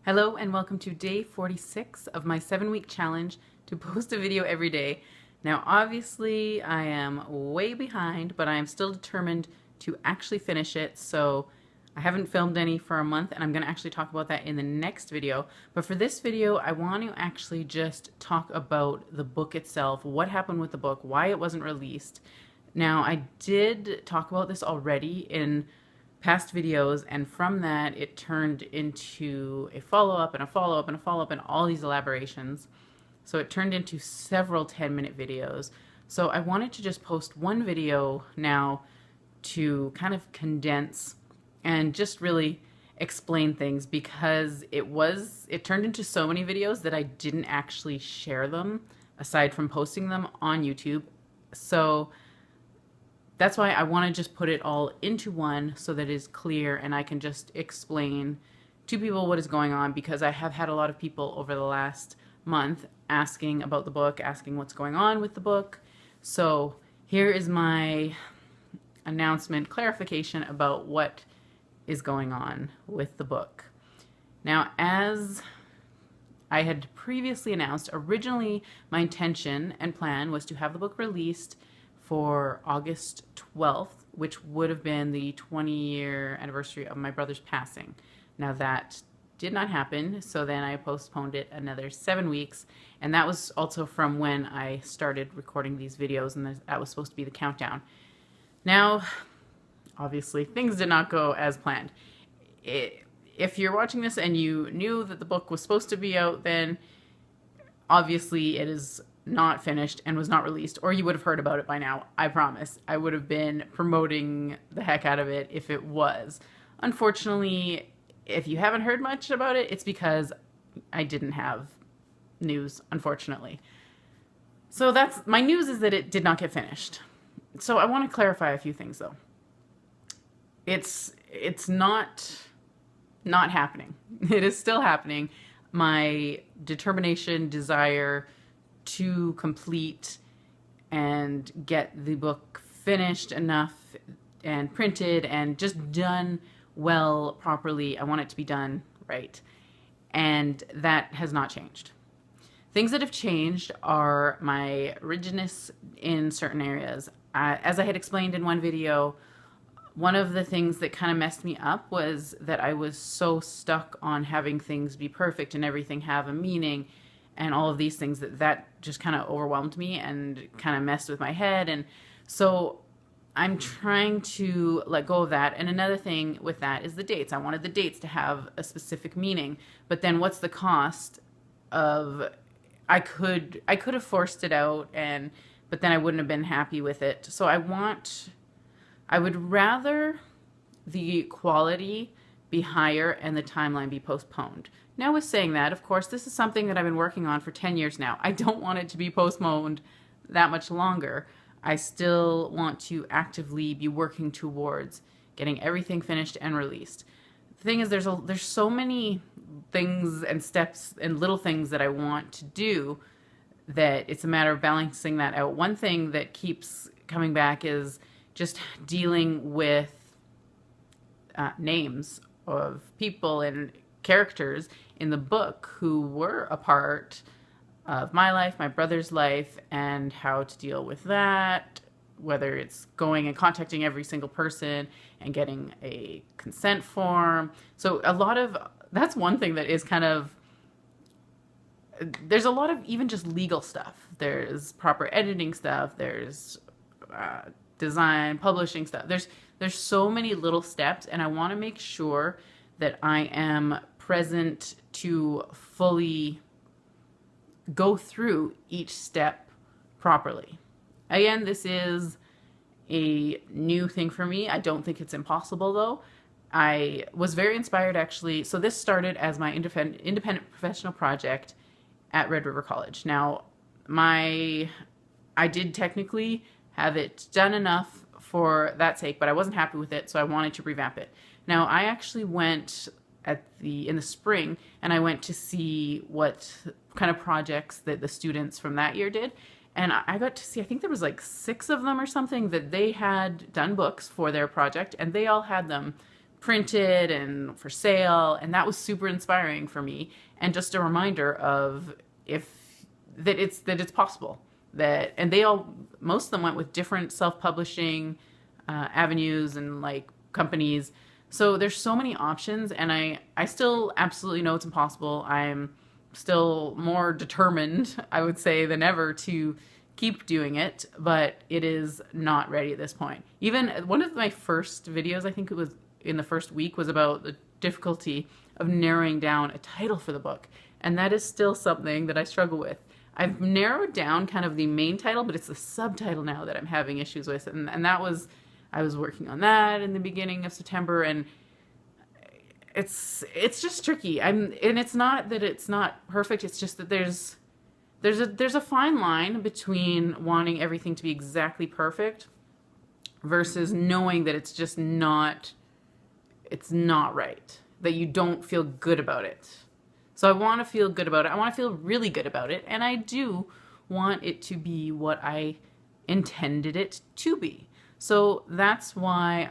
Hello and welcome to day 46 of my 7-week challenge to post a video every day. Now obviously I am way behind, but I am still determined to actually finish it, so I haven't filmed any for a month and I'm going to actually talk about that in the next video. But for this video I want to actually just talk about the book itself, what happened with the book, why it wasn't released. Now I did talk about this already in past videos, and from that it turned into a follow-up and a follow-up and a follow-up and all these elaborations. So it turned into several 10-minute videos. So I wanted to just post one video now to kind of condense and just really explain things, because it turned into so many videos that I didn't actually share them aside from posting them on YouTube. So that's why I want to just put it all into one so that it is clear and I can just explain to people what is going on, because I have had a lot of people over the last month asking about the book, asking what's going on with the book. So here is my announcement, clarification about what is going on with the book. Now, as I had previously announced, originally my intention and plan was to have the book released for August 12th, which would have been the 20-year anniversary of my brother's passing. Now that did not happen, so then I postponed it another 7 weeks, and that was also from when I started recording these videos, and that was supposed to be the countdown. Now, obviously, things did not go as planned. If you're watching this and you knew that the book was supposed to be out, then obviously it is not finished and was not released, or you would have heard about it by now. I promise. I would have been promoting the heck out of it if it was. Unfortunately, if you haven't heard much about it, it's because I didn't have news, unfortunately. So that's my news, is that it did not get finished. So I want to clarify a few things though. It's not happening. It is still happening. My determination, desire to complete and get the book finished enough and printed and just done well, properly. I want it to be done right. And that has not changed. Things that have changed are my rigidness in certain areas. As I had explained in one video, one of the things that kind of messed me up was that I was so stuck on having things be perfect and everything have a meaning and all of these things that just kind of overwhelmed me and kind of messed with my head. And so I'm trying to let go of that. And another thing with that is the dates. I wanted the dates to have a specific meaning, but then what's the cost of, I could have forced it out, but then I wouldn't have been happy with it. So I would rather the quality be higher and the timeline be postponed. Now, with saying that, of course, this is something that I've been working on for 10 years now. I don't want it to be postponed that much longer. I still want to actively be working towards getting everything finished and released. The thing is, there's so many things and steps and little things that I want to do that it's a matter of balancing that out. One thing that keeps coming back is just dealing with names of people and characters in the book who were a part of my life, my brother's life, and how to deal with that, whether it's going and contacting every single person and getting a consent form. So that's one thing that is kind of, there's a lot of even just legal stuff. There's proper editing stuff, there's design, publishing stuff. There's so many little steps, and I want to make sure that I am present to fully go through each step properly. Again, this is a new thing for me. I don't think it's impossible though. I was very inspired actually. So this started as my independent professional project at Red River College. Now, I did technically have it done enough for that sake, but I wasn't happy with it, so I wanted to revamp it. Now, I actually went in the spring, and I went to see what kind of projects that the students from that year did, and I got to see, I think there was like 6 of them or something, that they had done books for their project, and they all had them printed and for sale, and that was super inspiring for me, and just a reminder of that it's possible. That, and they all, most of them went with different self-publishing avenues and like companies. So there's so many options, and I still absolutely know it's impossible. I'm still more determined, I would say, than ever to keep doing it, but it is not ready at this point. Even one of my first videos, I think it was in the first week, was about the difficulty of narrowing down a title for the book. And that is still something that I struggle with. I've narrowed down kind of the main title, but it's the subtitle now that I'm having issues with. And that was, I was working on that in the beginning of September, and it's just tricky. And it's not that it's not perfect, it's just that there's a fine line between wanting everything to be exactly perfect versus knowing that it's just not, it's not right, that you don't feel good about it. So I want to feel good about it. I want to feel really good about it. And I do want it to be what I intended it to be. So that's why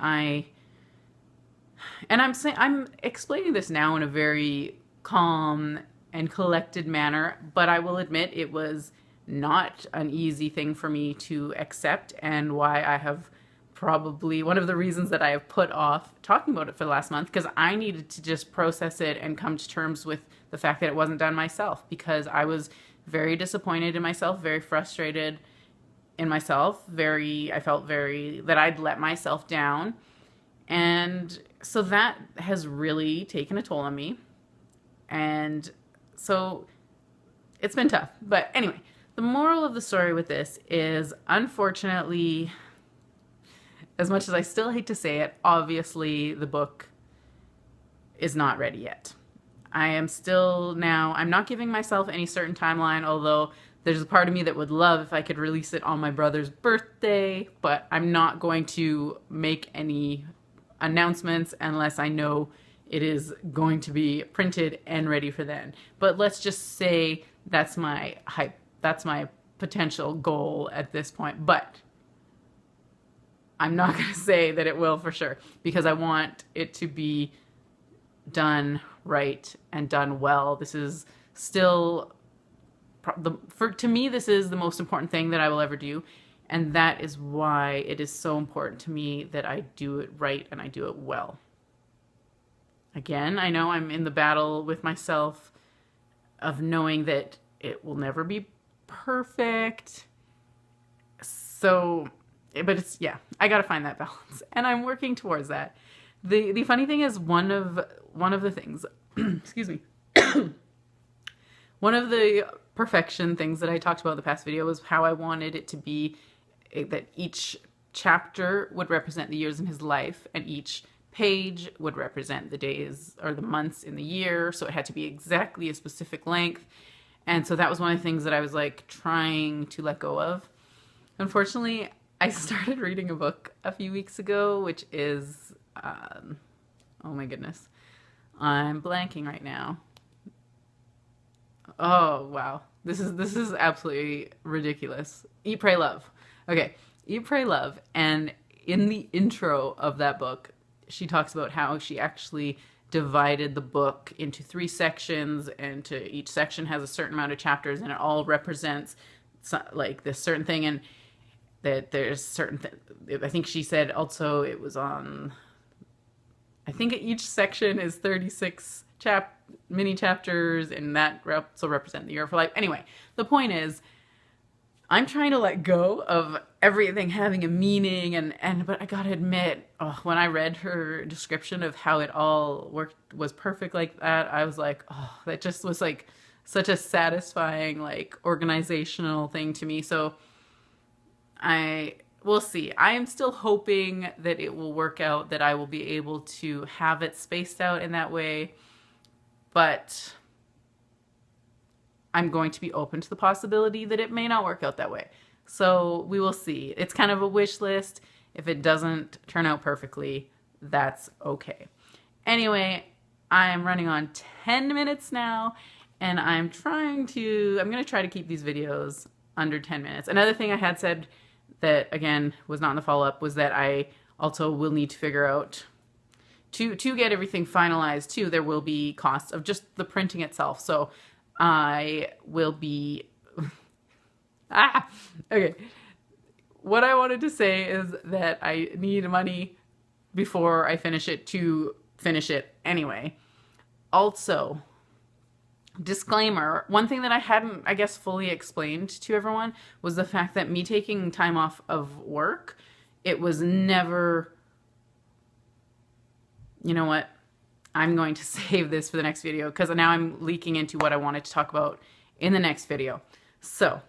I'm explaining this now in a very calm and collected manner, but I will admit it was not an easy thing for me to accept, and why I have probably one of the reasons that I have put off talking about it for the last month, because I needed to just process it and come to terms with the fact that it wasn't done myself, because I was very disappointed in myself, very frustrated in myself, I felt that I'd let myself down. And so that has really taken a toll on me. And so it's been tough. But anyway, the moral of the story with this is, unfortunately, as much as I still hate to say it, obviously the book is not ready yet. I'm not giving myself any certain timeline, although there's a part of me that would love if I could release it on my brother's birthday, but I'm not going to make any announcements unless I know it is going to be printed and ready for then. But let's just say that's my potential goal at this point. But I'm not going to say that it will for sure, because I want it to be done right and done well. This is still, to me, this is the most important thing that I will ever do. And that is why it is so important to me that I do it right and I do it well. Again, I know I'm in the battle with myself of knowing that it will never be perfect. So, but it's, yeah, I got to find that balance, and I'm working towards that. The funny thing is, one of the things, excuse me, one of the perfection things that I talked about in the past video was how I wanted it to be that each chapter would represent the years in his life, and each page would represent the days or the months in the year. So it had to be exactly a specific length. And so that was one of the things that I was like trying to let go of. Unfortunately, I started reading a book a few weeks ago, which is, oh my goodness, I'm blanking right now. Oh, wow. This is absolutely ridiculous. Eat, Pray, Love. Okay. Eat, Pray, Love. And in the intro of that book, she talks about how she actually divided the book into 3 sections, and each section has a certain amount of chapters, and it all represents like this certain thing. And that there's certain I think she said also it was on, I think each section is 36 mini chapters, and that also represent the year of her life. Anyway, the point is, I'm trying to let go of everything having a meaning, but I gotta admit, when I read her description of how it all was perfect like that, I was like, oh, that just was like such a satisfying, like, organizational thing to me. So we'll see. I am still hoping that it will work out, that I will be able to have it spaced out in that way, but I'm going to be open to the possibility that it may not work out that way. So we will see. It's kind of a wish list. If it doesn't turn out perfectly, that's okay. Anyway, I'm running on 10 minutes now, and I'm going to try to keep these videos under 10 minutes. Another thing I had said that, again, was not in the follow-up, was that I also will need to figure out to get everything finalized too, there will be costs of just the printing itself. So I will be okay. What I wanted to say is that I need money before I finish it to finish it anyway. Also, disclaimer, one thing that I hadn't, I guess, fully explained to everyone was the fact that me taking time off of work, it was never, you know what, I'm going to save this for the next video because now I'm leaking into what I wanted to talk about in the next video. So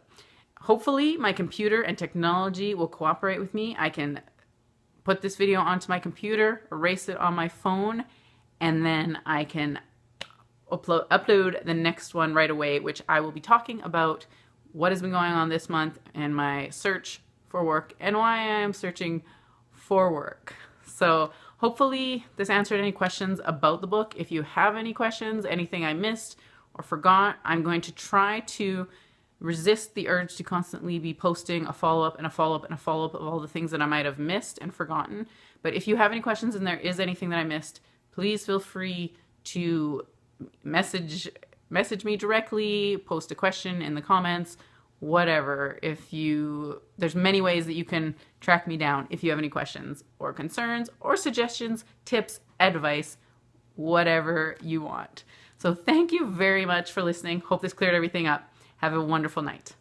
hopefully my computer and technology will cooperate with me. I can put this video onto my computer, erase it on my phone, and then I can upload the next one right away, which I will be talking about what has been going on this month and my search for work and why I am searching for work. So hopefully this answered any questions about the book. If you have any questions, anything I missed or forgot, I'm going to try to resist the urge to constantly be posting a follow-up and a follow-up and a follow-up of all the things that I might have missed and forgotten. But if you have any questions and there is anything that I missed, please feel free to message me directly, post a question in the comments, whatever. There's many ways that you can track me down if you have any questions or concerns or suggestions, tips, advice, whatever you want. So thank you very much for listening. Hope this cleared everything up. Have a wonderful night.